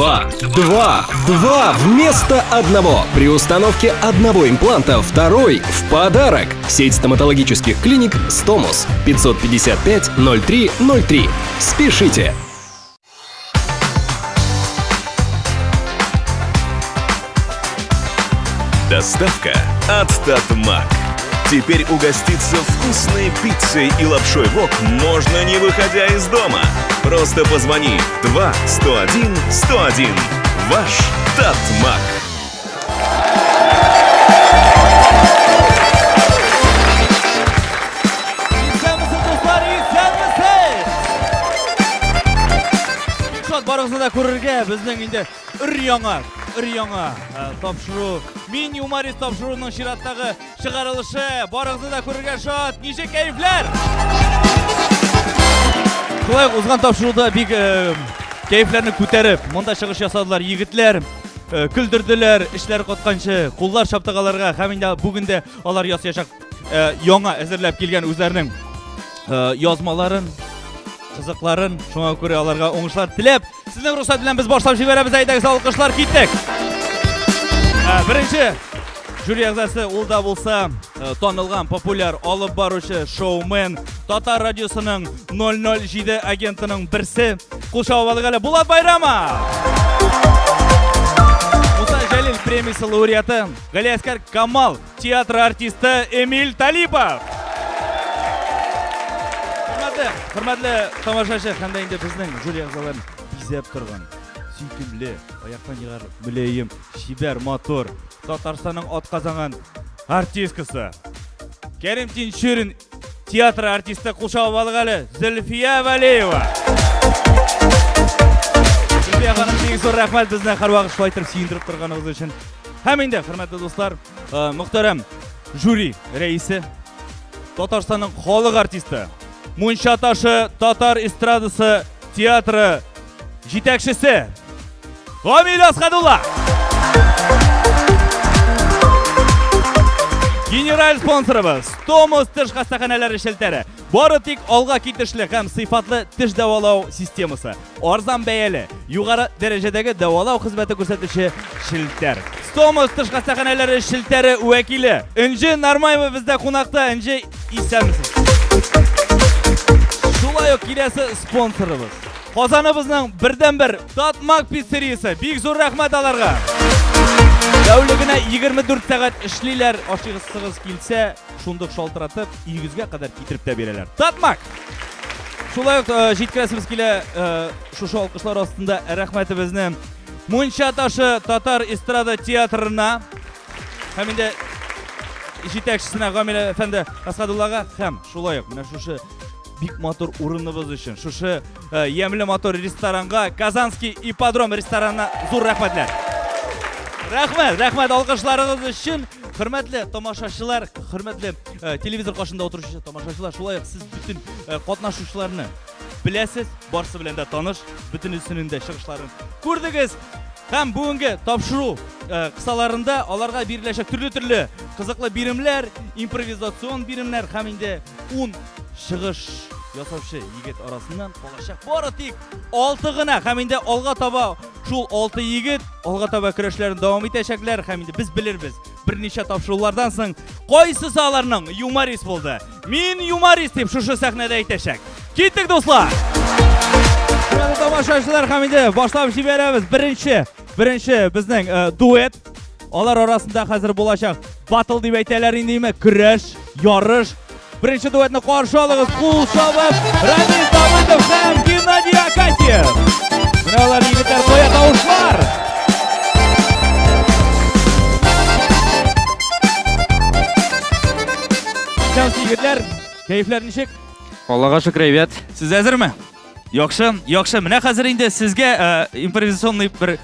Два вместо одного. При установке одного импланта второй в подарок. Сеть стоматологических клиник «Стомус». 555-0303. Спешите. Доставка от Татмак. Теперь угоститься вкусной пиццей и лапшой вок можно, не выходя из дома. Просто позвони 2-101-101. Ваш Татмак. Барыңызда көрерге біздің енді өр-яңа тапшыру Мен юморист тапшыруының шираттағы шығарылышы. Барыңызда көрерге шат, неше кәйіфлер! Құлай ұзған тапшыруда бик кәйіфлеріні көтеріп, мұнда шығыш жасадылар егітлер, күлдірділер, ішлер қотқаншы, құллар шаптығаларға, қамында бүгінде алар яшақ яңа әзірләп келген өздерінің язмаларын, қызықларын, шуңа көре аларға оңышлар тілеп, сіздің рұқсат білен біз башлап жіберебіз, айдағы салқышлар кеттік. Бірінші жюри ағзасы олда болса танылған популяр алып барушы шоумен, Татар радиосының 007 агентінің бірсі, Құлшауабалығалы Булат Байрама. Мұса Жәлел премиясы лауреаты, Галиаскар Камал, театр артисті Эмиль Талипов. Құрметлі тамашашы, қандай енді біздің жюри ағзаларын бизеп тұрған, сүйкімлі, аяқтан еғар мүлейім, шибер мотор, Татарстанның отқазанған артисткасы, Кәрім Тиншурин театр артисті Құлшауабалығалы Зүлфия Валеева. Зүлфия ханым, бек зор рахмет біздің қаруағы шылайтырып сүйіндіріп тұрғаныңыз үшін. Әмінде, құрметті достар, мұхтарам жюри рейсі, Татарстанның халық артисті, Мұншаташы Татар эстрадасы театры жетекшісі Ғамил Асқадулла. Генераль спонсорыбыз Стомус тіш қастақаналары шілтері. Бары тек алға кетішілік әм сыйфатлы тіш давалау системасы. Арзан бәйелі, юғары дәрежедегі давалау қызметі көрсетуші шілтер. Стомус тіш қастақаналары шілтері уәкілі. Үнжі Нармаева бізді қонақта, үнжі исәмісіз. Шулай оқ келесі спонсорыбыз. Қозаныбызның бірден-бір Татмак пиццериясы. Бик зор рахмет аларға. Дәулігіне 24 сағат ішлейлер, ашығыз-сығыз келсе, шундық шалтыратып, үйгізге қадар кетіріп те берелер. Татмак! Шулай оқ жеткіресіміз келе шушы алқышлар астында рахметі бізні Мұншаташы Татар эстрада театрына, әмінде жетекшісіне Ғамил әфенді Асқадуллаға, хәм, шулай оқ, мына шушы бик мотор урыныбыз үшін, шушы емлі мотор ресторанға, Казанский ипподром ресторанына зор рахметлер. Рахмет алғышларыңыз үшін. Құрметлі тамашашылар, құрметлі телевизор қашында отырушы тамашашылар, шулай сіз бүтін қатнашушыларны білесіз, барсы білінде таныш, бүтін үсінінде шығышларын көрдіңіз. Һәм бүгінгі тапшыру қысаларында аларға берілешек түрлі қызықлы биримлер, импровизацион биримлер, һәмінде 10 шығыш ясаушы егет арасынан қалашақ бары тек 6 ғына, һәмінде алға таба шул 6 егет алға таба күрешлерін давам етешеклер, һәмінде біз білербіз. Бірнеше тапшырулардан соң қойсы саларының юморист болды. Мен юморист деп шушы сәхнеде етешек. Кеттік достар! Құрметті тамашашылар, һәмінде башлап жіберебіз. Бірінші біздің дуэт. Олар арасында қазір болашақ батыл деп айталар индейме, күреш, ярыш. Бірінші дуэтні қаршы алыңыз. Құлшауап, Рамил Давыдов һәм Геннадий Акатьев. Міне олар егіттер қоя тауышлар. Шансы егіттер, кәйіфлер нешек? Аллаға шүкір, әйбет. Сіз әзір ме? Яқшы. Міне қазір енді сізге импровизационный бір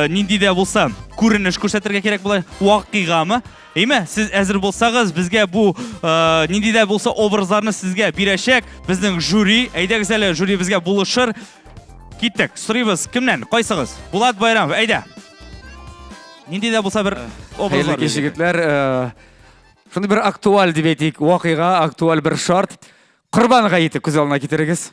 ниндейде болса көрініш көрсетірге керек болай уақиғамы? Eyme, siz әзір болсағыз, бізге бұл ниндейде болса образларны сізге берешек. Біздің жюри, әйдәгіз әлі жюри бізге бұлышыр. Кеттік, сұрайбыз, кімнен, қойсыңыз? Булат Байрам, әйді. Ниндейде болса бір образлар. Қайлы кешігітлер, шынды бір актуаль деп етейік, уақиға, актуаль бір шарт. Құрбанға етіп көз алына кетеріңіз.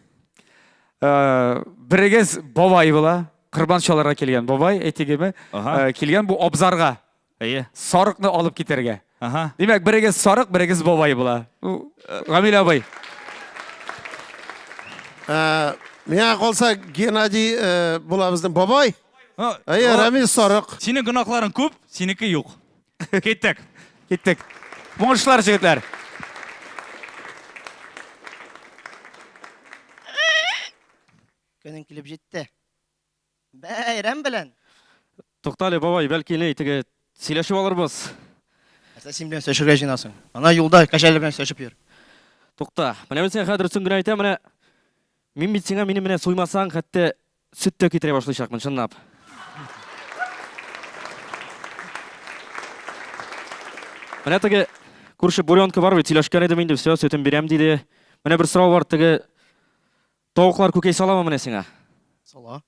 Бірігіз бабай бола, qurbanchalarga kelgan bobay aytdingmi? Aha. Kelgan bu obzorga. Eye. Soriqni olib ketarga. Aha. Demak, birigiz soriq, birigiz bobay bular. U Gamila boy. Menga qolsa Gennadiy bo'lamizdan boboy. Ramiz soriq. Sening gunohlaring ko'p, seniki yo'q. Ketdik. Ketdik. Mo'ngishlar jigitlar. Kuning kelib jetdi. Bayram bilan. To'xtali bobay, balki tege silashib olurmiz. Sen bilan söhbət jinasan. Ana yo'lda kashalar bilan söhbət yur. To'xta. Mana men senga hozir tushungan aytaman, mana men bitsinga meni bilan so'ymasang, hatto sut to'kitira boshlayapman, tushunab. Mana tege kurshi bo'lyonka bor, silashgan edim endi, все, so'tim berem deydi. Mana bir so'rov bor, tege tovuqlar ko'kay solamam mana senga. Sola.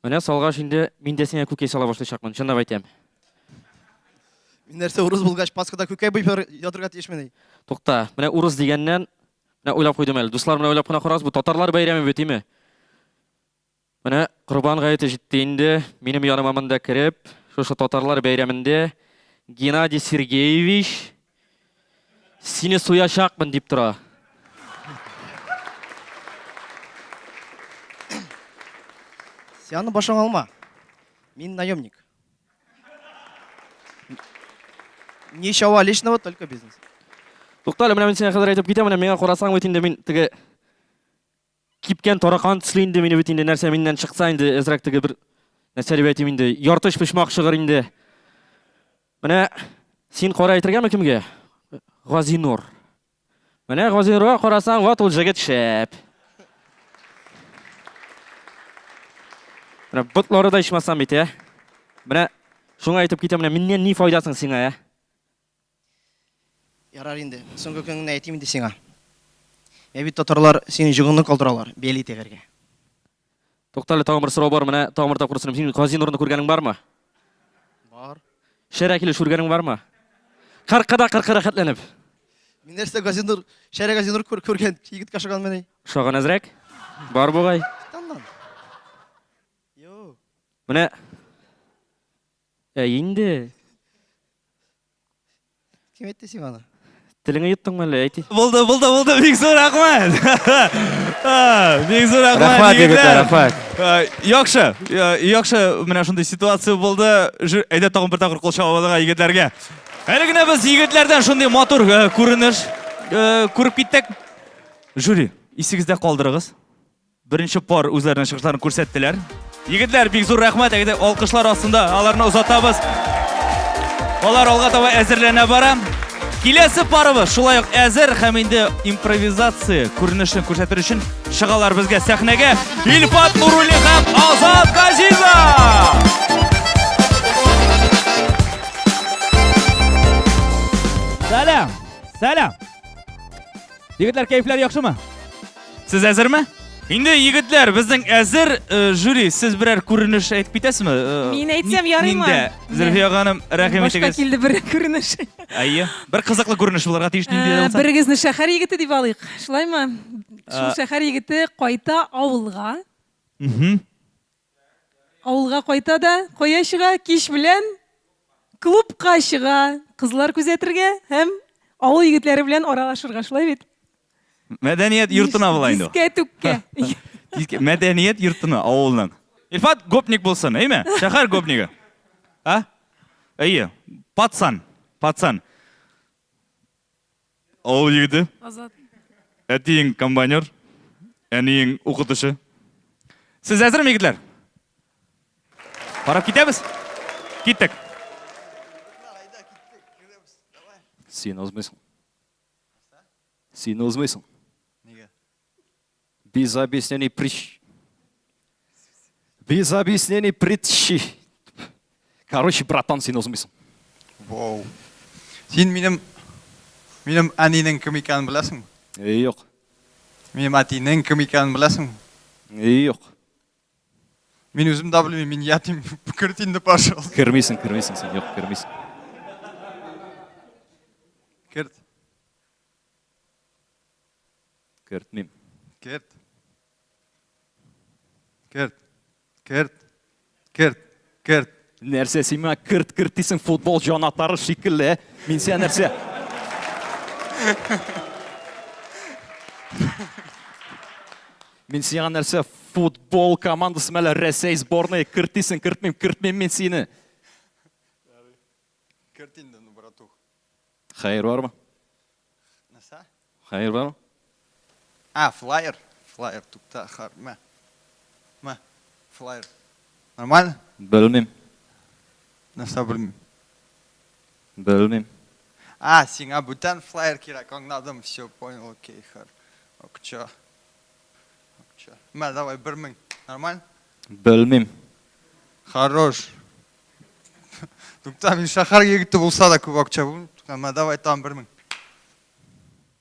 Mana solg'ash endi men de senga ko'kay sola boshlayapman, tushunab aytaman. Мен нәрсе урыс булгач паскада көкәй буйпыр ятырга тиешмени. To'xta, mana urus degandan mana o'ylab qo'ydim hali. Do'stlar bilan o'ylab qarang, bu tatarlar bayrami betimi? Mana Qurban g'ayati jetdi endi, mening yonimga menda kirib, shu tatarlar bayramida Gennadiy Sergeyevich seni so'yashaqman deb tura. Сяны башың алма. Мен наемник. Не шава личного, только бизнес. To'xta, mana men senga hozir aytib ketaman, menga qarasang o'tindi men tege kipgan toraqon tislindi meni bitindi narsa mendan chiqsa endi azrak tege bir narsa deb aytayman endi yortish pishmoq shig'ir endi. Mana sen qora aytirganmi kimga? G'ozinur. Mana G'ozinurga qarasang, va o'ljaga tushib. Mana butlarida ishmasam bit-ya. Mana shunga aytib ketaman, mendan ne foydasing senga ya? Ярар инде. Соңгы көнне әйтим инде сиңа. Бит татарлар сине жыгынны калдыралар, бели тегәргә. To'xtali, tag'in bir so'rov bor, mana To'g'mirda qursin. Sen G'ozinurni ko'rganing bormi? Бар. Sherakli shurganing bormi? Qirqida xatlanib. Мен нәрсә газинур, шәрә газинур күргән егет кашыган менә. Sho'g'an azrak? Bor bo'g'ay. Тандан. Йо. Mana endi Кем әйтте сиңа аны? tilingga yutdingmi hali ayting. Bo'ldi. Bek zo'r rahmat. Bek zo'r rahmat. Rahmat yigitlar, rahmat. Yaxshi, mana shunday situatsiya bo'ldi. Ayda tag'in bir taqir qo'l chavoqlagan yigitlarga. Haligina biz yigitlardan shunday motor ko'rinish ko'rib ketdik. Juri, esingizda qoldirig'iz. Birinchi por o'zlarining chiqishlarini ko'rsatdilar. Yigitlar, bek zo'r rahmat. Ayda olqishlar ostida ularni uzatamiz. Ular olg'a to'g'ri azirlana boram. Kelasi parimiz shulay azir ham endi improvizatsiya ko'rinishini ko'rsatish uchun shig'alar bizga sahnaga Ilfat Nuruli ham Ozod Gazizov. Salom. Yigitlar, kayflar yaxshimi? Siz azirmi? Endi yigitlar, bizning azir juri, siz biror ko'rinish aytib ketasizmi? Men aytsam yaraymi? Zulfiya xonim, rahmat Boshqa keldi bir ko'rinish. Ayyo, bir qiziqli ko'rinish bularga tegishli deydi. Birigizni shahar yigiti deb olaylik. Shulaymi? Shu shahar yigiti qayta avulga. Avulga qayta-da, qo'yashiga kish bilan klubga shiga, qizlar kuzatirga ham avul yigitlari bilan oralashirga shulay bit. Madaniyat yurtini avlaydi. Diska-tukka. Madaniyat yurtini avulning. Ilfat gopnik bo'lsin, aymi? Shahar gopnigi. Ha? Ayyo. Patsan. Avul yigiti. Ozod. Ating kompanyor. Aning o'qitishi. Siz azirmi yigitlar? Qarab ketamiz. Ketdik. Sen o'zmaysan. Nega? Без объяснений притчи. Короче, братан, sen o'zmaysan. Wow. Sen menim annening kim ekanini bilasizmi? Yo'q. Menim atining kim ekanini bilasizmi? Yo'q. Men o'zim da bilmayman, men yatim. Kirtingni пожалуйста. Kirmaysan sen, yo'q, kirmaysan. Kirt. Kirtmayman. Kirt. Кірт, кірт. Нәрсе, сен маған кірт дейсің футбол жанаттары шикілі, мен сен нәрсе. Мен сен нәрсе футбол командасы мәлі Ресей сборная кірт дейсің, кіртмем мен сені. Кірт енді, братух. Хайыр бар ма? Наса? Хайыр бар ма? Флайер. Флайер, тұқта, қар. Ма? Флайер. Нормально? Білмем. Наса білмейм. Білмем. Сеңа бүтән флайер керек, аңладым, все, понял, окей, хар. Окча. Ма, давай, 1000. Нормально? Білмем. Хорош. Тұқта, мен шахар егітті болса да көп окча бұл. Ма, давай, там 1000.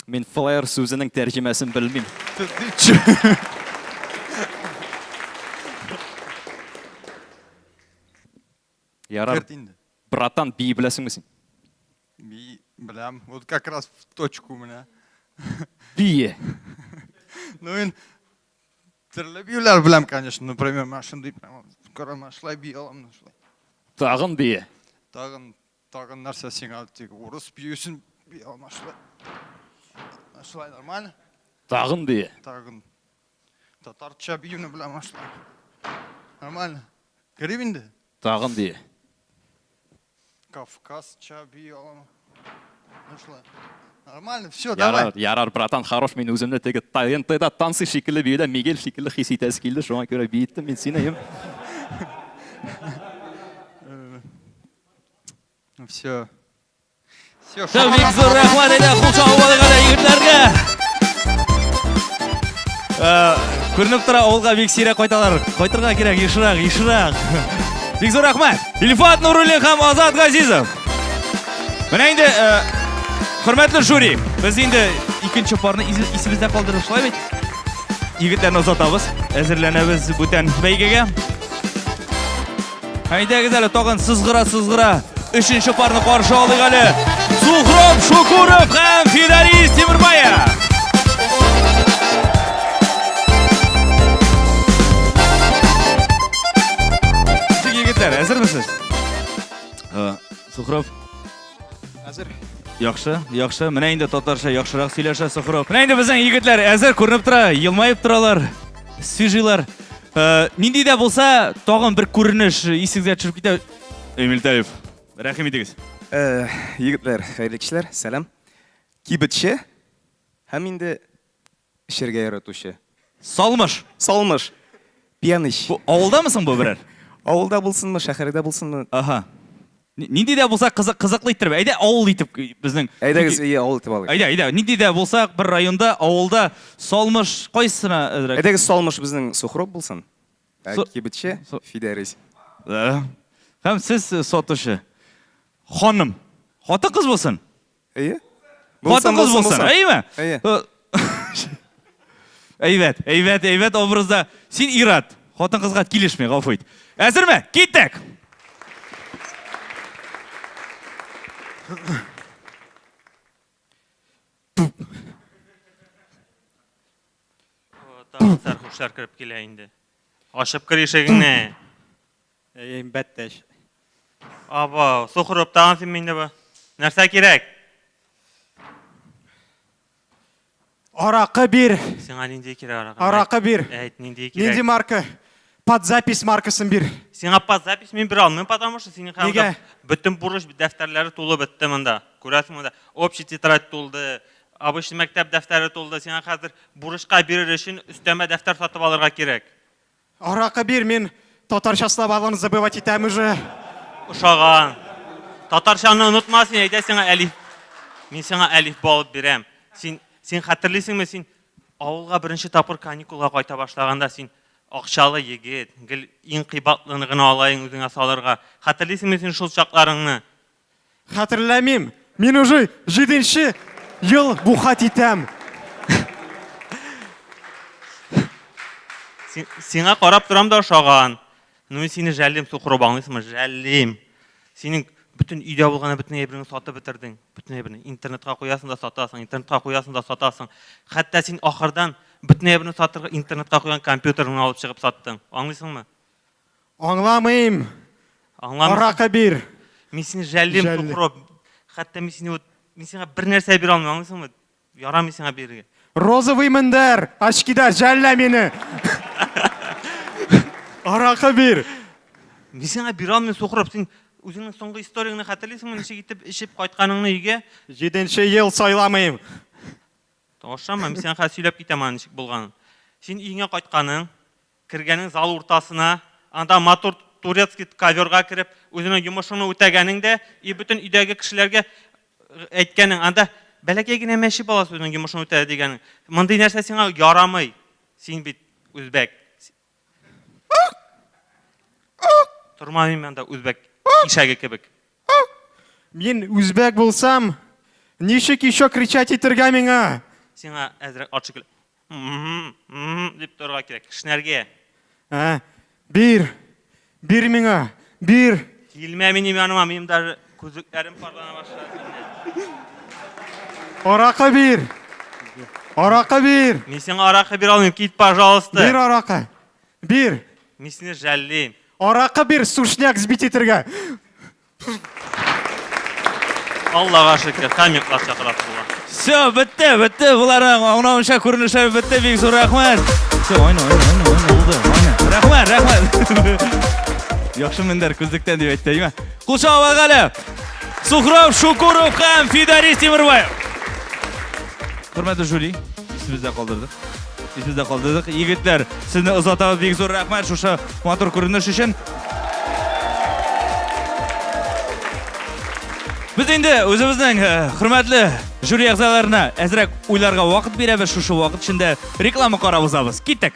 Мен флайер сөзінің тәржімесін білмем. Ярар, Кірт енді. братан, бей білесің мүсің? Білям, вот как раз в точку у меня. Бие. Ну, түрлі биюлер білем, конечно. Например, машинды, скоро машлай бей аламын. Тағын бие. Тағын нәрсе сен алды, орыс биюсін бей алам, машлай нормально? Тағын бие. Тағын. Татарча биюні білем, машлай. Нормально? Гривенді? Тағын бие. Кавказча бей алам. Машлай. Нормально, все, давай. Ярар, братан, хорош, мен өзімді тегі ТНТ-да тансы шекілі бейді, Мигель шекілі хиситәс келді, соған көре бейітті, мен сені ем. Все. Все, Бик зор рахмат еді құлшауы балығада егітлерге. Көрініп тұра олға бек сирек қойтырға керек, ешірақ. Бик зор рахмат. Ильфат Нуруллин һәм Азат Газизов. Міне енді, құрметлі жюри, біз енді екінші парны есімізде қалдырып шылай бет. Егіттерін ұзатабыз, әзірленеміз бүтән бәйгеге. Әйдәгіз әлі тоғын сызғыра. Үшінші парны қаршы алыг әлі. Сухроб Шукуров һәм Фидарис Темірбаев. Егіттер, әзір мүсіз? Сухроб. Әзір. Яқшы. Міне енді татарша яқшырақ сөйлеші Сухроб. Міне енді біздің егітлер әзір көрініп тұра, елмайып тұралар, свежилар. Нендей де болса, тоғын бір көрініш есіңізге түсіріп кете. Эмиль Талиев, рахим етіңіз. Егітлер, қайырлы кішілер, сәлем. Кибітші, һәм енді ішерге яратушы. Салмыш. Пияныш. Ауылда мысың бұл бірер? Ауылда болсын ма, шәһәрде болсын ма? Аха. Нендей де болса қызықлы иттеріп, әйде ауыл итіп біздің. Әйдәгіз, ауыл итіп алайық. Әйде, нендей де болса бір районда, ауылда салмыш қойсына әзірек. Әйдәгіз салмыш біздің Сухроб болсын. Кибітші, Фидарис. Һәм сіз сатушы. Ханым. Хаты қыз болсын. Әйе? Хаты қыз болсын. Әйме? Әйе. Әйвет образда. Сен ират. Хатын қызға келешме, ғафу ет. Әзір ме? Кеттік. Сархуштар кіріп келе енді. Ашып кір ешегіңне. Бәттәш. Аба, Сухроб тағын сен менде ба? Нәрсе керек? Арақы бір. Сенға нендей керек араға? Арақы бір. Әйт, нендей керек? Ненде марка? Под запись маркасын бір. Сенға под запись мен бір алмын, потому что сенің қамда бүтін бұрыш дәфтерлері толы бітті мұнда. Көресің мұнда. Общий тетрадь толды. Обычный мектеп дәфтері толды. Сенға қазір бұрышқа берер үшін үстеме дәфтер сатып алырға керек. Арақы бір, мен татаршасына баланы забывать етем уже. Ушаған. Татаршаны ұнытма, сен әйде сенға әлиф. Мен сенға әлиф болып берем. Сен қатырлысың ме, сен ауылға бірінші тапыр каникулға қайта башлағанда сен ақшалы егет, ең қибатлылығын алайын өзіңе салырға. Қатырлысың ме сен шыл шақларыңны? Қатырламим. Мен уже 7-ші ел бұхат етем. Сенға қарап тұрам да ушаған. Мен сені жәлем, Сухроб аңлайсың ма? Жәлем. Сенің бүтін үйде болғаны бүтін әйбіріңі сатып бітірдің. Бүтін әйбіріңі. Интернетқа қоясың да сатасың. Хәтта сен ақырдан бүтін әйбіріңі сатырға интернетқа қойған компьютеріңі алып шығып саттың. Аңлайсың ма? Аңламайым. Арақа бер. Мен сені жәлдем Жәлле. тұқырып. Хатта мен сені бір нәрсе бере алмаймын, аңлайсың ба? Ярамай сені беруге. Розовый міндер. Ашкида жәллә мені. Арақа бер. Мен сені бере алмай соқырып, сен өзіңнің соңғы историяңны хатırlайсың ба? Неше кетіп ішіп қайтқаныңны үйге? 7-ші ел сайламайым. Тоғышама, мен сені сөйлеп кетемін нешік болғанын. Сен үйіңе қайтқаның, кіргенің зал ортасына, анда мотор турецкий коверға кіріп, өзінің жұмышыңны өтегеніңде, бүтін үйдегі кішілерге әйткенің, анда бәләкей генә мәші баласы өзінің жұмышын өтеді дегенің. Мындай нәрсе сеңа ярамай, сен бит өзбек. Тұрмаймын мен анда өзбек ишәге кебек. Мен өзбек болсам, нешік еще кричать етірге меңа? Сеңа әзірек атшы келіп, деп тұрға керек, кішінерге. Бер меңа, бер. Келме менің яныма, менің даже көзліктерім парлана башлады. Арақа бер. Арақа бер. Мен сеңа арақа бер алмайым, кет, пожалуйста. Бер арақа. Бер. Мен сені жәллейм. Арақа бер, сушняк сбить етірге. Аллаға шүкір, тәмек қат шақырат бұла. Все, бітті, бұларың оңнауынша көрініші бітті, бек зор рахмет. Все, ойна, болды, ойна. Рахмет. Яқшы мендер көздіктен деп айтты, дейме? Құлшау Ағалы, Сухров, Шукуров, һәм Фидарис Темірбаев. Құрметті жюри, есімізде қалдырдық. Егіттер, сізді ұзатауыз бек зор рахмет, шушы матур көрініш үшін. Біз енді өзіміздің құрметлі жюри ағзаларына әзірек ойларға уақыт береміз, шушы уақыт ішінде реклама қарап озамыз. Кеттік.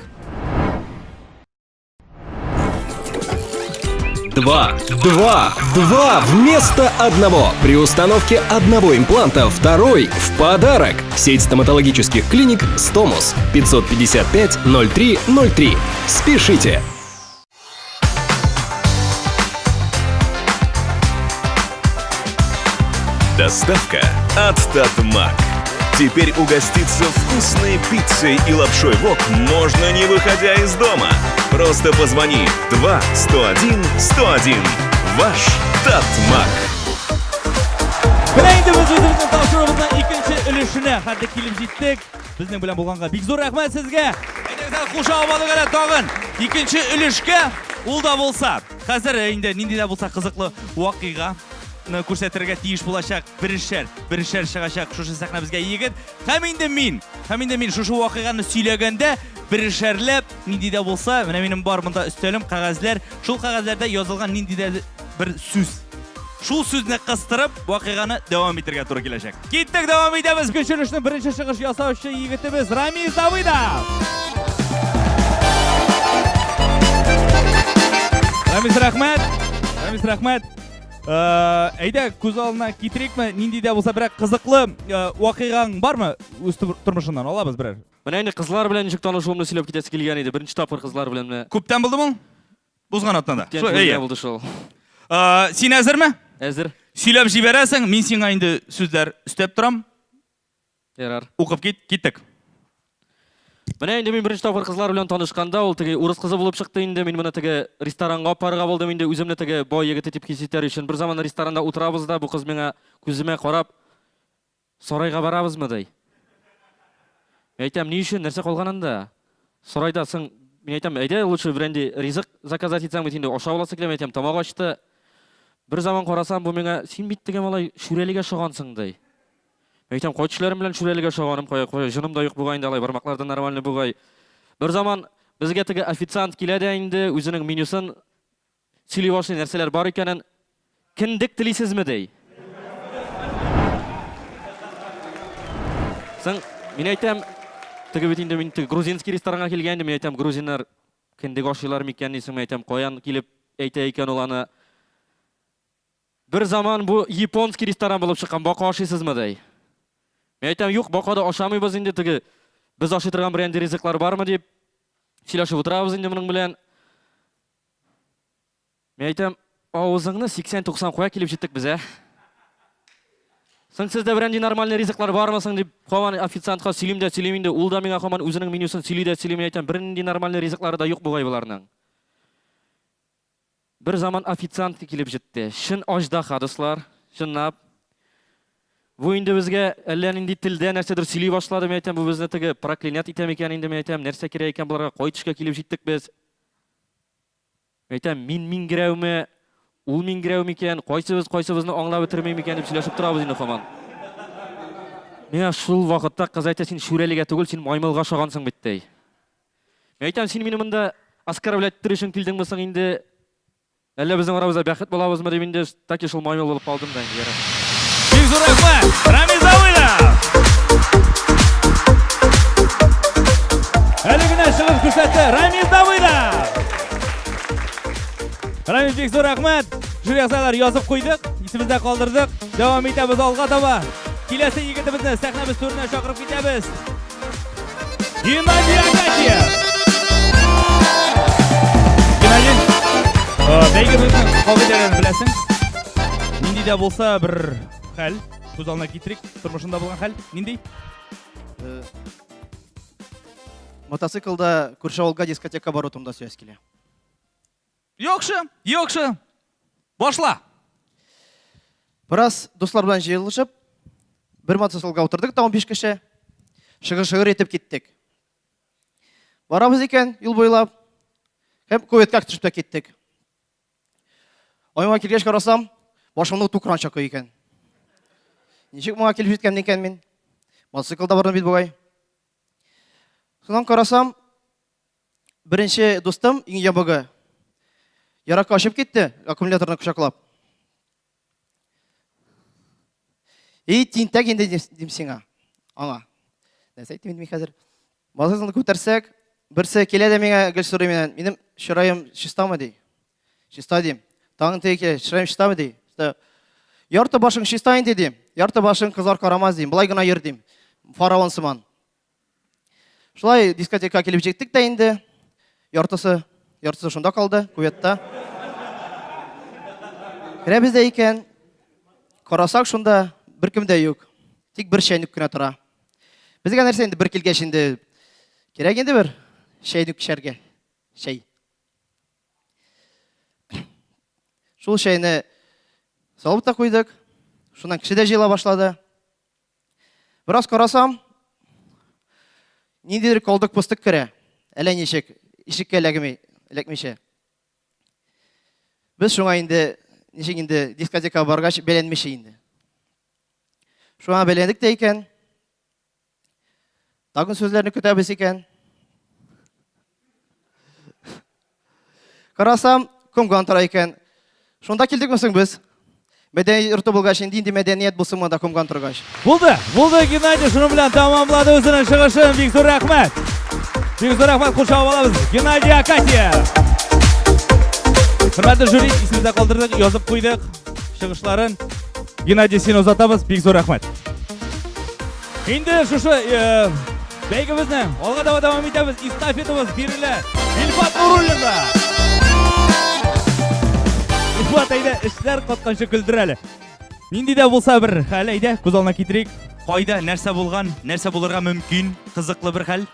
2 вместо одного. При установке одного импланта второй в подарок. Сеть стоматологических клиник «Стомус». 555-0303. Спешите. Доставка от Татмак. Теперь угоститься вкусной пиццей и лапшой вок можно, не выходя из дома. Просто позвони 2-101-101. Ваш Татмак. Біләйінді біз өзіміздің тапшырығымыздың екінші үлішіне қарды келіп жеттік. Біздің білен болғанға бек зор рахмет сізге. Әйдіңізден құлшау балық әлі тағын. Екінші үлішке ұлда болса. Қазір енді нендей болса қызықлы уақиға көрсетірге тиіш болашақ бірішер шығашақ шушы сақна бізге егіт. Һәм енді мен шушы уақиғаны сөйлегенде бірішерлеп нендейде болса, міне менің бар мұнда үстелім қағазлер, шул қағазлерде yazылған нендейде бір сөз. Шул сөзіне қыстырып, уақиғаны давам етерге тұры келешек. Кеттік, давам етеміз. Көшірішінің бірінші шығыш ясаушы егітіміз Рамиз Давыдов. Рамиз рахмет. Әйді, көз алына кетірек ме, нендейде болса бірақ қызықлы уақиғаң бар ма өз тұрмышынан? Алабыз бірер. Мен әйні қызлар білән нешік танышуымны сөйлеп кетесі келген еді. Бірінші тапыр қызлар білән ме? Көптен болды мұң? Бұзған аттанда. Көптен болды шол. Сен әзір ме? Әзір. Сөйлеп жібересің, мен сен айынды сөздер үстеп тұрам. Ярар. Оқып кеттік. Мен әйінде мен бірінші тапыр қызлар білән танышқанда, ол тіге ұрыс қызы болып шықты енді, мен мұны тіге ресторанға парыға болдым енді, өзімді тіге бой егіті теп кесеттер үшін. Бір заман ресторанда отырабыз да, бұл қыз меңа көзіме қарап, сарайға барабыз ма дей. Мен айтам, не үшін, нәрсе қолғанында? Сарайда сың, мен айтам, әйде, лучше бірінде ризық заказать етсең бетінде, оша оласы келем, айтам, тамақ ашты. Бір заман қарасам, бұл меңа, сен биттіге малай шүреліге шығансың дей. Мен айтам, қойшыларым білән шүреліге шығаным, қой, жыным да юқ бұғайын далай, бармақларды нормальны бұғай. Бір заман бізге тіге официант келеді әйінді, өзінің менюсын сөйлей башлы нәрселер бар екенін, кіндік тілейсіз ме дей? Сың, мен айтам, тіге бетінде мен грузинский ресторанға келгенде, мен айтам, грузинар кіндік ашыларым екен дейсің, мен айтам, қоян келіп әйте екен оланы. Бір заман бұл японский ресторан болып шыққан, бақа ашисыз ме дей? Мен айтам, юқ, бақада ашамайбыз енді тіге, біз ашы тұрған бір әнді ризықлар бар ма деп, сөйлашып отырабыз енді мұның білән. Мен айтам, ауызыңны 80-90 қоя келіп жеттік біз, Сың сізде бір әнді нормальный ризықлар бар масың деп, қоған официантқа сөйлеймінде, ол да меңа қоған өзінің менюсын сөйлейді, мен айтам, бірінде нормальный ризықлары да юқ бұғай бұларының. Bir zaman официант келіп жетті. Шын аждаһа достар, шыннап. Bu indi bizga әллә нинди тілдә нәрсәдер сөйли башлады, мен әйтәм, бу безне теге проклинять итәм икән инде, мен әйтәм, нәрсә кирәк икән буларга, кай төшкә килеп җиттек без. Мен әйтәм, мин герәүме, ул мин герәүме икән, кайсыбызны аңлап бетермим икән дип сөйләшеп торабыз инде һаман. Миңа шул вакытта кыз әйтә, син шүрәлегә түгел, син маймылга шагансың бит ди. Мен әйтәм, син мине монда оскорблять итер өчен килдеңме соң инде? Әллә безнең арабызда бәхет булабызмы дип инде таки шул маймыл булып калдым да инде. Бик зур рәхмәт, Рамиз Авилов! Әле генә чыгыш күрсәтте Рамиз Авилов! Рамиз, бик зур рәхмәт. Жюри әгъзалары язып куйдык, исемездә калдырдык. Дәвам итәбез алга таба. Киләсе егетебезне сәхнәбез түренә чакырып китәбез. Геннадий Акатьев! Геннадий, бәйгебезнең кагыйдәләрен беләсең? Нинди дә булса бер хәл, күз алдына китерик, тормышында булган хәл, нинди? Мотоциклда күрше авылга дискотека бару турында сөз килә. Яхшы. Башла. Бераз дуслар белән җыелышып, бер мотоциклга утырдык та 15 кеше. Шыгыр итеп киттек. Барабыз икән юл буйлап, һәм куветка төшеп тә киттек. Айма килгәч карасам, башымны тукран чакый икән. Ничек моңа килеп җиткән икән мин? Мотоциклда бардым бит бугай. Соннан карасам, беренче дустым, иң ябыгы, яракка ашып китте, аккумуляторны кочаклап. Тинтәк инде дим сиңа. Аңа. Нәрсә әйтим мин хәзер? Мотоциклны күтәрсәк, берсе килә дә миңа гел сорый миннән, минем чыраем чистамы ди. Чиста дим. Тагын теге чыраем чистамы ди. Ярты башың чиста инде дим. Ярты башың кызар карамас дим. Булай гына йөр дим. Фараон сыман. Шулай дискотека килеп җиттек тә инде. Яртысы шунда калды, куветта. Керәбез дә икән. Карасак шунда беркем дә юк. Тик бер чәйнек кенә тора. Безгә нәрсә инде бер килгәч инде кирәк инде бер чәйнек кишәргә. Чәй. Шул чәйне салып та куйдык. Шуннан кеше дә җыела башлады. Бераз карасам, ниндидер калдык пустык керә. Әллә ничек ишеккә эләкмичә. Без шуңа инде ничек инде дискотека баргач бәйләнмичә инде. Шуңа бәйләндек тә икән. Тагын сүзләрне көтәбез икән. Карасам, комган тора икән. Шунда килдекме соң без? Мәдәни йорты булгач, инде мәдәният булсын монда комган торгач. Булды, Геннадий, шуның белән тамамлады үзенең чыгышын. Бик зур рәхмәт. Бик зур рәхмәт, кулчап алабыз. Геннадий Акатьев. Хөрмәтле жюри, исемдә калдырдык, язып куйдык чыгышларын. Геннадий, сине озатабыз. Бик зур рәхмәт. Инде шушы бәйгебезне алга таба дәвам итәбез. Эстафетабыз бирелә. Илфат Нуруллинга. Илфат, әйдә, эшләр катканчы көлдер әле. Нинди дә булса бер хәл, әйдә, күз алдына китерик. Кайда, нәрсә булган, нәрсә булырга мөмкин, кызыклы бер хәл.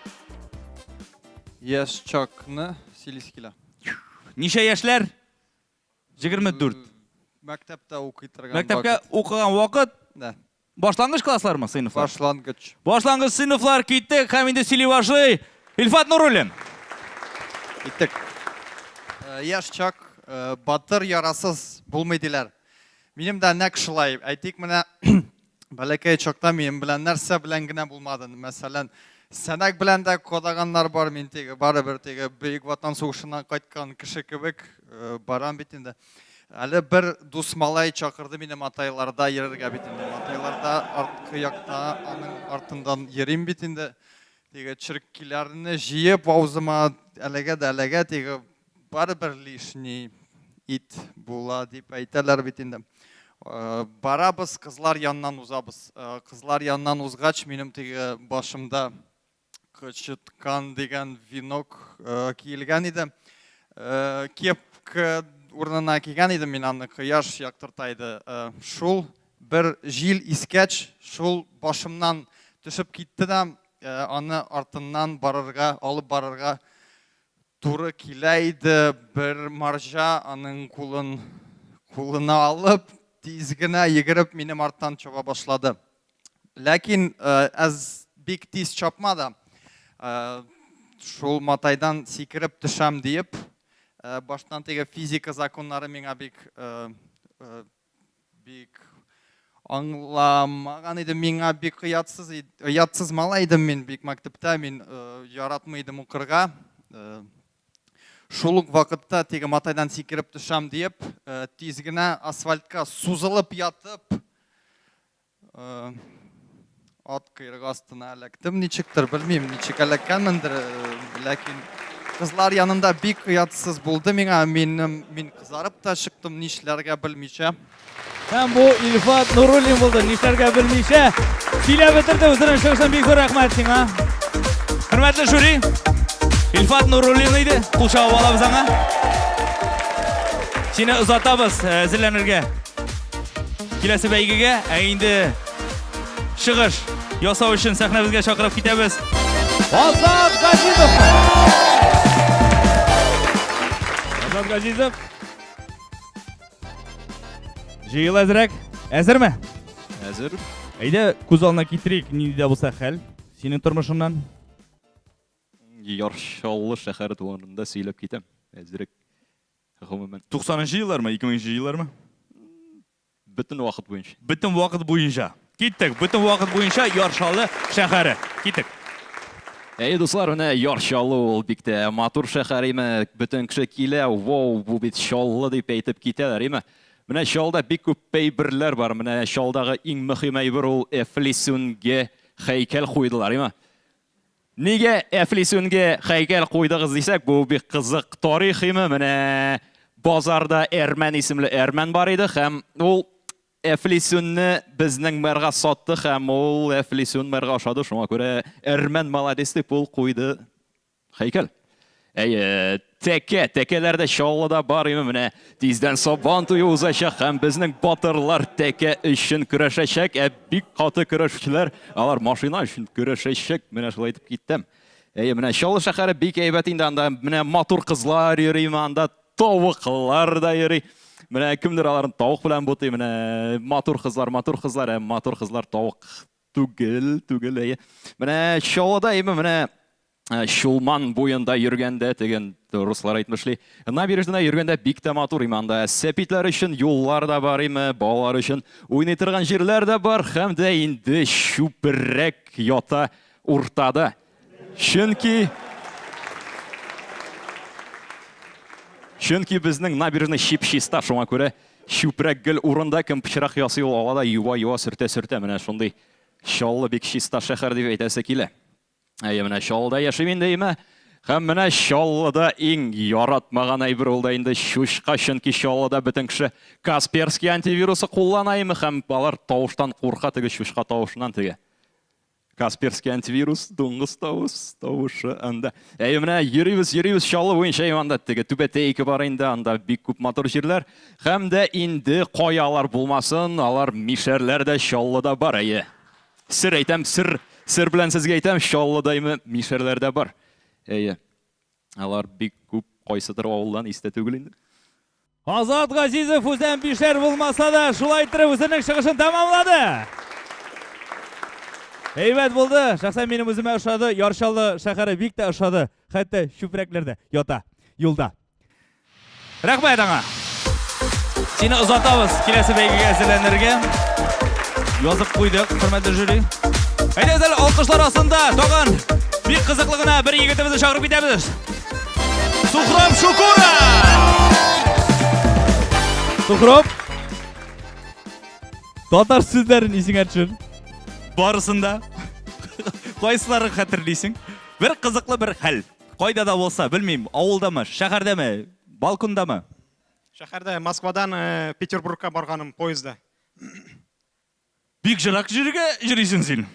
Яшь чакны сөйлис килә. Ничә яшьләр? 24. Мәктәптә укый торган. Мәктәпкә укыган вакыт? Да. Башлангыч класслармы, сыйныфлар? Башлангыч. Башлангыч сыйныфлар киттек, һәм инде сөйли башлый. Илфат Нуруллин. Иттек. Яшь чак батыр ярасыз булмый диләр. Минем дә нәкъ шулай. Әйтик, менә бәләкәй чакта минем белән нәрсә белән генә булмады. Мәсәлән, сәнәк белән дә кадаганнар бар, мин теге барыбер теге Бөек Ватан сугышыннан кайткан кеше кебек барам бит инде. Әле бер дус малай чакырды мине матайларда йөрергә бит инде. Матайларда арткы якта аның артындан йөрим бит инде. Теге чиркиләрне җыеп авызыма әлегә теге барыбер лишний ит була дип әйтәләр бит инде. Барабыз, кызлар яннан узабыз. Кызлар яннан узгач, минем теге башымда кычыткан дигән венок киелгән иде. Кепка урынына кигән идем мин аны, кояш яктырта иде. Шул бер җил искәч, шул башымнан төшеп китте дә, аны артыннан алып барырга туры келейді, бір маржа аның кулына алып, тизгіне егіріп, менің арттан чоба башлады. Ләкин әз бик тиз чапмады. Шул матайдан секіріп түшәм дейіп, баштан теге физика законлары меңа бик аңламаған еді, меңа бик ұятсыз мала едім мен бик мактыпта, мен яратмайдым ұқырға. Шулық вақытта теге матайдан секіріп түшәм дейіп, тизгіне асфальтқа сузылып ятып, ат қайрығы астына әліктім, нечіктір, білмеймін, нечік әліккенміндір, ләкин қызлар янында бик ұятсыз болды меңа, мен қызарып та шықтым, нешлерге білмейше. Һәм бу Илфат Нуруллин булды, нишләргә белмичә. Сөйләп бетерде, үзенең шәхсән бик зур рәхмәт сиңа. Хөрмәтле жюри, Илфат Нуруллин иде, кул чабып алабыз аңа. Сине озатабыз әзерләнергә. Киләсе бәйгегә, инде чыгыш ясау өчен сәхнәбезгә чакырып китәбез. Азат Газизов. Азат Газизов. Жиыл әзірәк. Әзір ме? Әзір. Әйдә, күз алдына китерик, нидә булса хәл. Синең тормышыңнан. Яршаллы шәһәр туганында сөйләп китәм. Әзірек. Гомумән. 90-нчы еллармы, 2000-нчы еллармы? Бөтен вакыт буенча. Бөтен вакыт буенча. Киттек, бөтен вакыт буенча Яршаллы шәһәре. Киттек. Дуслар, менә Яршаллы ул бик тә матур шәһәр име. Бөтен кеше килә, вау, бу бит Шаллы дип әйтеп китәләр име. Менә Шалда бик күп әйберләр бар. Менә Шалдагы иң мөһим әйбер ул Эфлисунгә һәйкәл куйдылар, име? Нигә Эфлисунгә һәйкәл куйдыгыз дисәк, бу бик кызык тарих име. Менә базарда Әрмән исемле Әрмән бар иде һәм ул Эфлисунны безнең мэрга сатты һәм ул Эфлисун мэрга ашады. Шуңа күрә Әрмән молодец дип ул куйды һәйкәл. Тәкәләрдә Шаллыда бар име, менә тиздән Сабан туе узачак һәм безнең батырлар тәкә өчен көрәшәчәк, бик каты көрәшчеләр, алар машина өчен көрәшәчәк. Менә шулай итеп киттем. Менә Шаллы шәһәре бик әйбәт инде, анда менә матур кызлар йөри, анда тавыклар да йөри. Менә кемдер аларын тавык белән бутый, менә матур кызлар, тавык түгел. Менә Шаллыда менә Шулман буенда йөргәндә теген руслар әйтмешли. Набережныйда йөргәндә бик тә матур име, анда сәпитләр өчен юллар да бар име, балалар өчен уйный торган җирләр дә бар һәм дә инде шүпрәк ята уртада. Чөнки безнең набережный чип-чиста, шуңа күрә шүпрәк гел урында кем пычрак ясый ул алада юва сөртә менә шундый Шаллы бик чиста шәһәр дип әйтәсе килә. Менә Шаллыда яшим инде име, һәм менә Шаллыда иң яратмаган әйбер ул да инде чушка, чөнки Шаллыда бөтен кеше Касперский антивирусы куллана име һәм алар тавыштан курка, теге чушка тавышыннан теге. Касперский антивирус, дуңгыз тавышы анда. Менә йөрибез Шаллы буенча, анда теге түбәтәйке бар инде, анда бик күп матур җирләр, һәм дә инде каялар булмасын, алар мишәрләр дә Шаллыда бар. Сер әйтәм, Сер белән сезгә әйтәм, Шаллыда мишәрләр дә бар. Алар бик күп кайсыдыр авылдан истә түгел инде. Азат Газизов үзен бишәр булмаса да, шулай итеп үзенең чыгышын тәмамлады. Әйбәт булды. Шәхсән минем үземә ошады. Яршаллы шәһәре бик тә ошады. Хәтта шүпрәкләрдә ята юлда. Рәхмәт аңа. Сине озатабыз киләсе бәйгегә әзерләнергә. Язып куйдык, хөрмәтле жюри. Әйдәгез, алкышлар астында тагын бик кызыклы гына бер егетебезне чакырып китәбез. Сухраб Шукура! Сухраб! Татар сүзләрен исеңә төшер. Барысында кайсыларын хәтерлисең? Бер кызыклы бер хәл. Кайда да булса, белмим, авылдамы, шәһәрдәме, балкондамы? Шәһәрдә, Москвадан Петербургка барганым поездда. Бик җырак җиргә йөрисең син.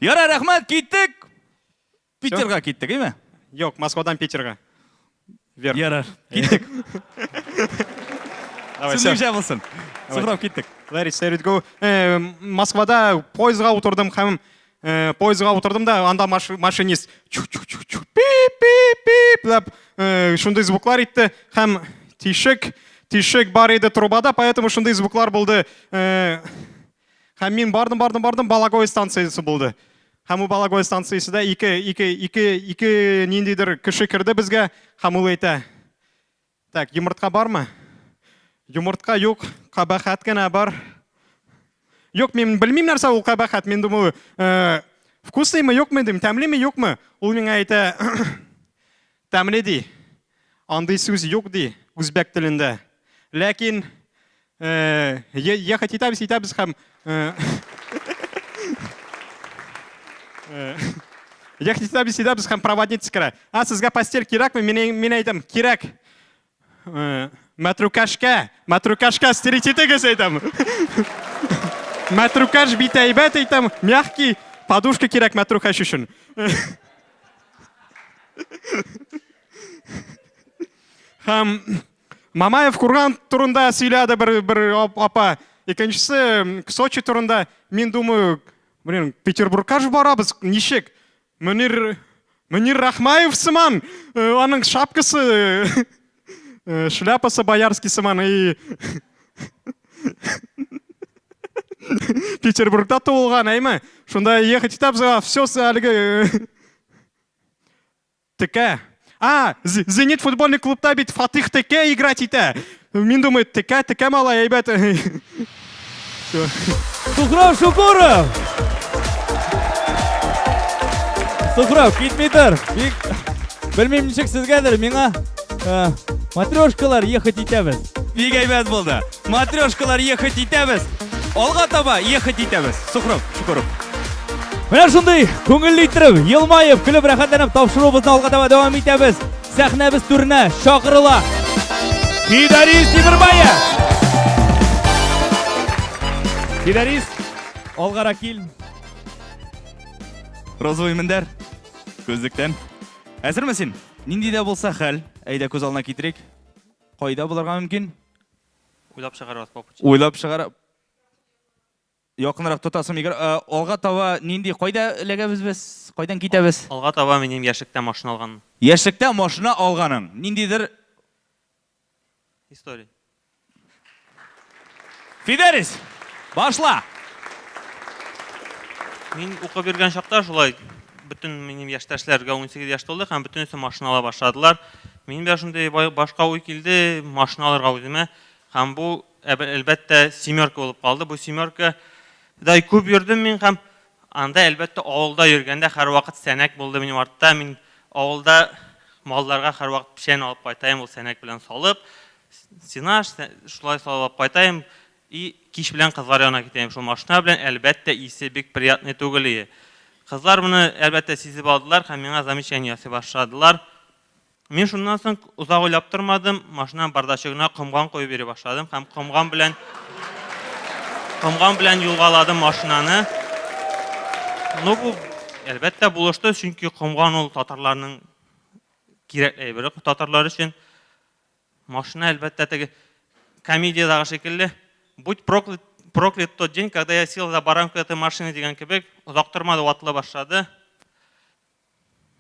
Яра, рәхмәт, киттек. Питерга киттек, әйме? Юк, Москвадан Питерга. Яра, киттек. Синең булсын. Сухраб, киттек. Москвада поездга утырдым һәм поездга утырдым да, анда машинист пип-пип-пип шундай звуклар итте, һәм тишек бар иде трубада, поэтому шундай звуклар булды. Һәм мин бардым, Балагой станциясы булды. Һәм Балагой станциясында ике ниндидер кеше кирде безгә, һәм ул әйтә: "Так, йомыртка бармы?" Йомыртка юк, кабахат кенә бар. Юк, мин белмим нәрсә ул кабахат. Мин думаю, вкуслыймы, юкмы дим, тәмлеме, юкмы? Ул миңа әйтә: "Тәмле ди. Андый сүз юк ди үзбәк телендә. Ләкин ехать итәбез һәм ехать итәбез һәм проводница керә. Сезгә постель кирәкме? Мин әйтәм, кирәк. Матрукашка стереотипегез әйтәм. Матрукаш бит әйбәт әйтәм, мягкий, подушка кирәк матрукаш өчен. Һәм Мамаев курган турында сөйләде бер апа. Икенчесе Сочи турында. Мин думаю, Петербургка барабыз, ничек? Мөнир Рахмаев сыман, аның шапкасы, шляпасы боярский сыман. Петербургта туылган, әйме? Шунда ехать итәбез, все әлеге Теке. Зенит футбольный клубта бит Фатих Теке играть итә. Мин думаю, Теке малай әйбәт. Сухров Шукуров! Сухров, китмидер. Белмим ничек сезгәдер, миңа матрешкалар ехать итәбез. Бик әйбәт булды. Матрешкалар ехать итәбез. Алга таба ехать итәбез. Сухров Шукуров. Менә шундый күңелле итеп, елмаеп, көлеп рәхәтләнеп тапшыруыбызны алга таба дәвам итәбез. Сәхнәбез түренә чакырыла Фидарис Тимербаев. Фидарис, алгара кил. Розовый мендәр. Күзлектән. Әзерме син? Нинди дә булса хәл, әйдә күз алдына китерик. Кайда булырга мөмкин? Уйлап чыгарабыз, папочка. Уйлап чыгарып. Якынрак тотасым егер алга таба нинди кайда эләгәбез без? Кайдан китәбез? Алга таба минем яшьлектә машина алган. Яшьлектә машина алганың. Ниндидер История. Фидарис, башла. Мин укып бергән чакта шулай бүтән минем яшьтәшләргә 18 яшь тулды һәм бөтенесе машина ала башладылар. Минем дә шундый башка уй килде, машина алырга үземә. Һәм бу әлбәттә семерка булып калды. Бу семерка да күп йөрдем мин һәм анда әлбәттә авылда йөргәндә һәрвакыт сәнәк булды минем артта. Мин авылда малларга һәрвакыт печән алып кайтайм, ул сәнәк белән салып, синаш шулай салып кайтайм. И кич белән кызлар янына китәм. Шул машина белән әлбәттә исе бик приятный түгел. Кызлар моны әлбәттә сизеп алдылар һәм миңа замечание ясый башладылар. Мин шуннан соң узак уйлап тормадым, машинаның бардачыгына комган куеп бери башладым һәм комган белән юлгаладым машинаны. Ну бу әлбәттә булышты, чөнки комган ул татарларның кирәкле әйбере. Татарлар өчен машина әлбәттә теге комедиядагы шикелле «Будь проклят тот день, когда я сел за баранку этой машины» дигән кебек, узак тормады, ватыла башлады.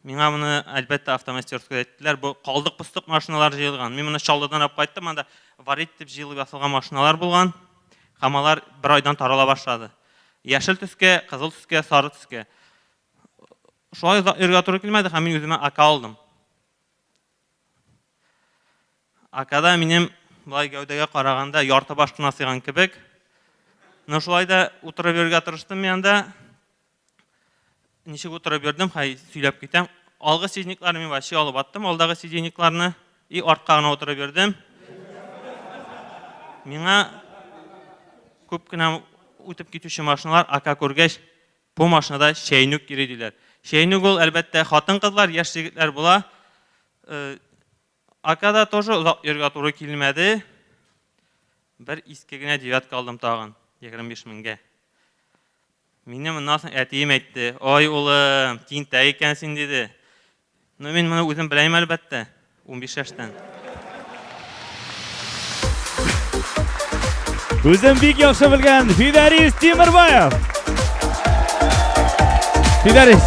Миңа моны әлбәттә автомастерская әйттеләр. Бу калдык-пыстык машиналар җыелган. Мин моны Чаллыдан алып кайттым, анда варит дип җыелып ясалган машиналар булган. Һәм алар бер айдан тарала башлады. Яшел төскә, кызыл төскә, сары төскә. Шулай йөргә туры килмәде һәм мин үземә АК алдым. АКда минем булай гәүдәгә караганда ярты баш кына сыйган кебек. Ну шулай да утырып йөргә тырыштым мин анда. Ничек утырып йөрдем, сөйләп китәм. Алгы сиденькларны мин вообще алып аттым, алдагы сиденькларны и артка гына утырып йөрдем. Миңа күп кенә үтеп китүче машиналар АК күргәч, бу машинада чәйнүк кире диләр. Чәйнүк ул әлбәттә хатын-кызлар, яшь егетләр була. АКда тоже узак йөргә туры килмәде. Бер иске генә девятка алдым тагын, 25 меңгә. Минем моннан соң әтием әйтте: "Ой улым, тинтә икәнсең" диде. Ну мин моны үзем беләм әлбәттә, 15 яшьтән. Үзем бик яхшы белгән Фидарис Тимербаев. Фидарис,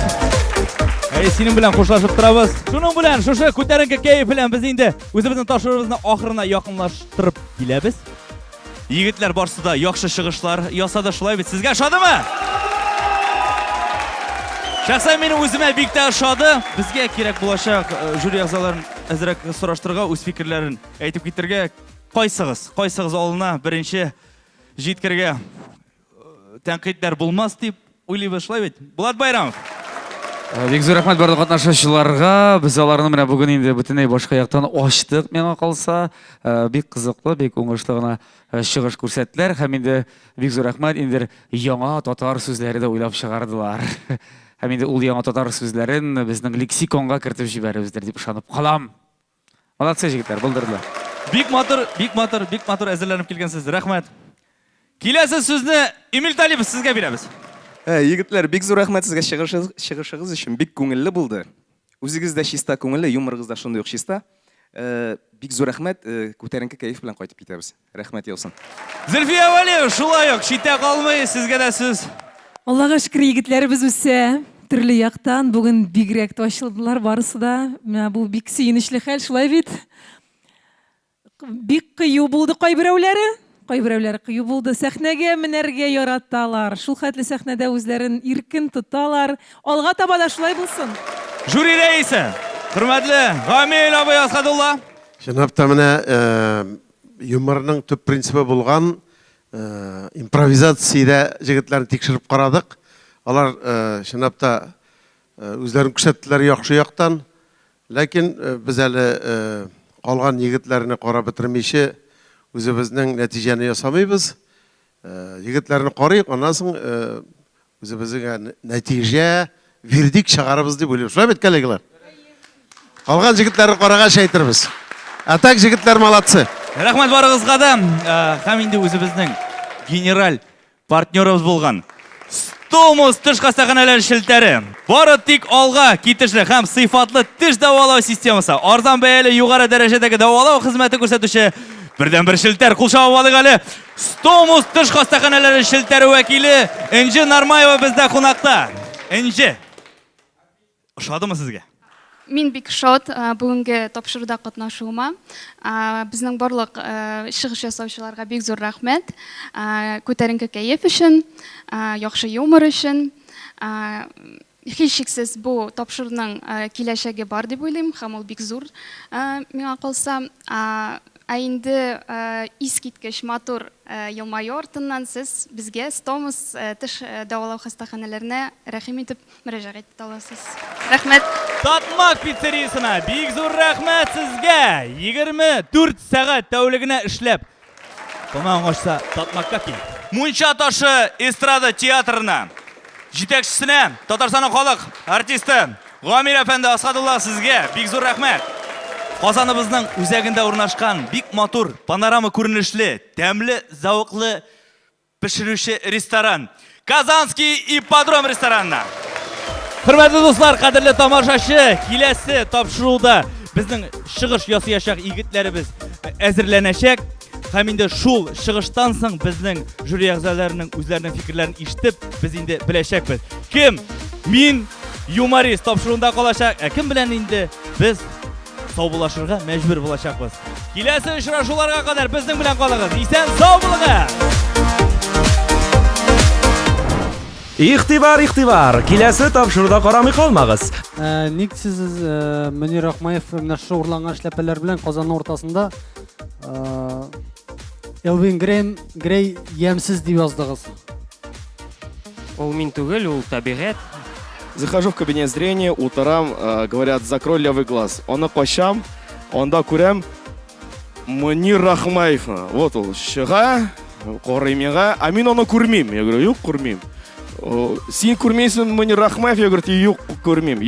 Senin bilan xo'shlashib turamiz. Shuning bilan shusha ko'tarinki kayf bilan biz endi o'zimizning topshirig'imizni oxirina yaqinlashtirib kelamiz. Yigitlar borsida yaxshi chiqishlar yasada shulay bit. Sizga shodimi? Shaxsan meni o'zimga bikta shodi. Bizga kerak bo'lajak juri a'zolarini azroq so'rashtirga, o'z fikrlarini aytib ketirga qaysiz oldina birinchi jitkirga tanqidlar bo'lmas deb o'ylayman shulay bit. Bulat Bayramov. Бик зур рәхмәт барлык катнашучыларга. Без аларны менә бүген инде бөтенләй башка яктан ачтык. Миңа калса, бик кызыклы, бик уңышлы гына чыгыш күрсәттеләр. Һәм инде бик зур рәхмәт инде яңа татар сүзләре дә уйлап чыгардылар. Һәм инде ул яңа татар сүзләрен безнең лексиконга кертеп җибәрәбездер дип ышанып калам. Молодцы җегетләр, булдырдылар. Бик матур әзерләнеп килгәнсез. Рәхмәт. Киләсе сүзне Эмиль Талипов сезгә бирәбез. Егетләр, бик зур рәхмәт сезгә чыгышыгыз өчен. Бик күңелле булды. Үзегез дә чиста күңелле, юморыгыз да шундый ук чиста. Бик зур рәхмәт, күтәренке кайф белән кайтып китәбез. Рәхмәт ялсын. Зөлфия Валиева, шулай ук читтә калмый, сезгә дә сүз. Аллага шөкер, егетләребез үсә. Төрле яктан бүген бигрәк ташылдылар барысы да. Менә бу бик сөенечле хәл, шулай бит. Бик кыю булды кайберәүләре. Кайберәүләре кыю булды. Сәхнәгә менәргә яраталар. Шул хәтле сәхнәдә үзләрен иркен тоталар. Алга таба да шулай булсын. Жюри рәисе, хөрмәтле Гамил абый Асхадулла. Шынапта менә юморның төп принципы булган импровизациядә җегетләрне тикшереп карадык. Алар шынапта үзләрен күрсәттеләр яхшы яктан. Ләкин без әле калган егетләрне карап бетермичә үзебезнең нәтиҗәне ясамыйбыз. Егетләрне карыйк, аннан соң үзебезгә нәтиҗә вердикт чыгарабыз дип уйлыйм. Шулай бит, коллегалар? Калган җегетләрне карагач әйтербез. Так җегетләр молодцы. Рәхмәт барыгызга да. Һәм инде үзебезнең генераль партнерыбыз булган Стомус теш хастаханәләр шелтәре. Бары тик алга китешле һәм сыйфатлы теш дәвалау системасы. Арзан бәяле югары дәрәҗәдәге дәвалау хезмәте күрсәтүче бердән-бер шелтәр. Кул шавы алыйк әле. Стомус теш хастаханәләре шелтәре вәкиле Энҗе Нармаева бездә кунакта. Энҗе. Ошадымы сезгә? Мин бик шат бүгенге тапшыруда катнашуыма. Безнең барлык чыгыш ясаучыларга бик зур рәхмәт. Күтәренке кәеф өчен, яхшы юмор өчен. Һичшиксез бу тапшыруның киләчәге бар дип уйлыйм, һәм ул бик зур. Миңа калса, инде искиткеч матур елмаю артыннан сез безгә Стомус теш дәвалау хастаханәләренә рәхим итеп мөрәҗәгать итә аласыз. Рәхмәт. Татмак пиццериясына бик зур рәхмәт сезгә. 24 сәгать тәүлегенә эшләп. Томан ачса Татмакка кил. Мунча ташы эстрада театрына җитәкчесенә, Татарстанның халык артисты Гамил әфәнде Асхадулла сезгә бик зур рәхмәт. Казаныбызның үзәгендә урнашкан бик матур, панорама күренешле, тәмле, зауыклы пешерүче ресторан Казанский ипподром ресторанына. Хөрмәтле дуслар, кадерле тамашачы, киләсе тапшыруда безнең чыгыш ясаячак егетләребез әзерләнәчәк. Һәм инде шул чыгыштан соң безнең жюри әгъзаларының үзләренең фикерләрен ишетеп, без инде беләчәкбез. Кем? Мин юморист тапшыруында калачак, кем белән инде без сау булашырга мәҗбүр булачакбыз. Киләсе очрашуларга кадәр безнең белән калыгыз. Исән сау булыгыз. Ихтибар, ихтибар. Киләсе тапшыруда карамый калмагыз. Ник сез Мөнир Рахмаев менә шу урланган эшләпәләр белән Казанның ортасында Элвин Грей ямсыз дип яздыгыз? Ул мин түгел, ул табигать. Захожу в кабинет зрения, утром говорят, закрой левый глаз. Он качам, онда күрәм Мөнир Рахмаев. Вот он, чыга, карый миңа, а мин аны күрмим. Я говорю, юк, күрмим. Син күрмейсең Мөнир Рахмаев? Я говорю, юк, күрмим.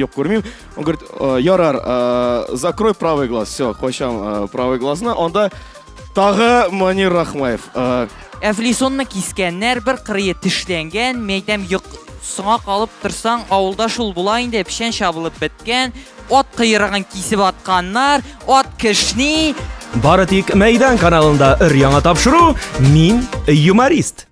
Он говорит, ярар, закрой правый глаз. Все, качам правый глазны. Онда тагы Мөнир Рахмаев. Әфлисонны кискәннәр, бер кырые тешләнгән, мәйдәм соңа калып торсаң, авылда шул була инде, пешән чабылып беткән, ат кыйрыгын кисеп атканнар, ат кешни. Бары тик Мәйдан каналында өр-яңа тапшыру. Мин юморист.